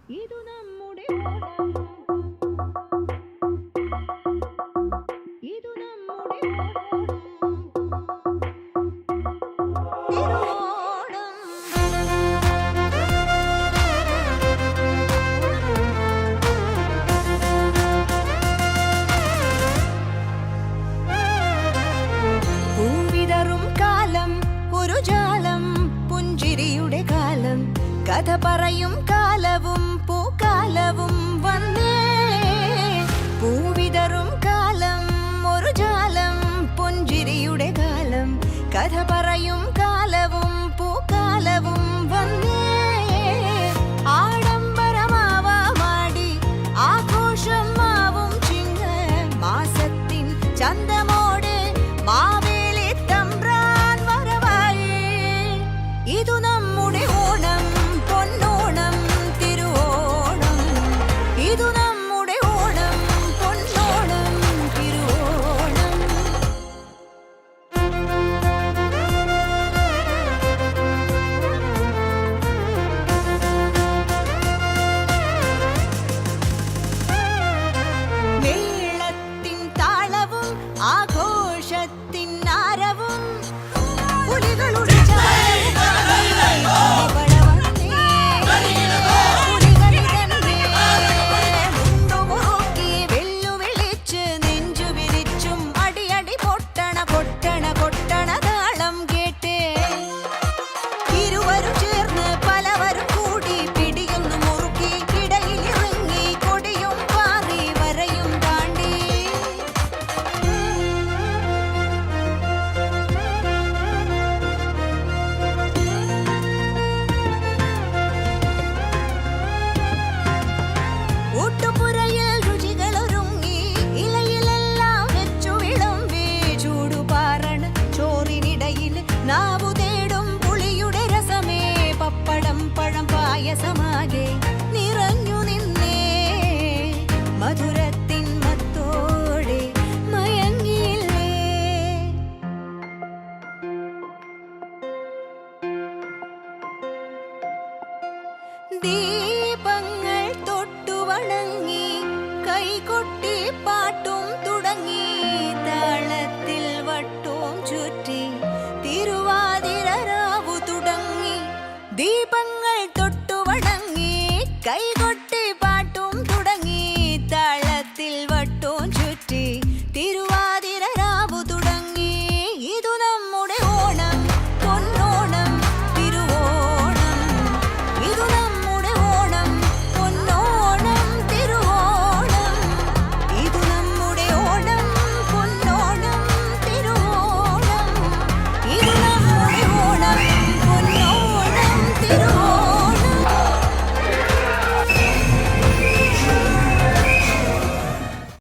ഇതു നമ്മുടെ ഓണം, ഇതു നമ്മുടെ ഓണം, തിരുവോണം. പൂവിതറും കാലം ഒരു ജാലം, പുഞ്ചിരിയുടെ കാലം, കഥ പറയും കാലവും പൂക്കാലവും വന്നേ. പൂവിതറും കാലം ഒരു ജാലം, പുഞ്ചിരിയുടെ കാലം, കഥ പറയും കാലവും പൂക്കാലവും വന്നേ. ആഡംബരമാവാടി ആഘോഷം മാവും ചിങ്ങ മാസത്തിൻ ചന്തമോടെ മാവേലി തമ്പ്രാൻ വരവായി. ഇതു നമ്മുടെ ഓണം, പൊന്നോണം, തിരുവോണം. ഇതു നമ്മുടെ ഓണം, പൊന്നോണം, തിരുവോണം. മേളത്തിൻ താളവും ആഘോഷത്തിൻ ആരവും, പുലികളുടെ വെല്ലുവിളിച്ച് നെഞ്ചു വിരിച്ചും അടിയടി പൊട്ടണ പൊട്ടണ പൊട്ടണ താളം കേട്ടേ. ഇരുവരും ചേർന്ന് പലവരും കൂടി പിടിയൊന്നു മുറുക്കി ഇടയിലിറങ്ങി കൊടിയും പാറി വരയും താണ്ടി. ഊട്ടുപുരയിൽ രുചികളൊരുങ്ങി ഇലയിലെല്ലാം വെച്ചു വിളമ്പി. ചൂടുപാറണ ചോറിനിടയിൽ നാവു തേടും പുളിയുടെ രസമേ. പപ്പടം പഴം പായസമാകെ നിറഞ്ഞു നിന്നേ. മധുരത്തിൻ മത്തോടെ മയങ്ങിയില്ലേ. ദീപങ്ങൾ തൊട്ടു വണങ്ങി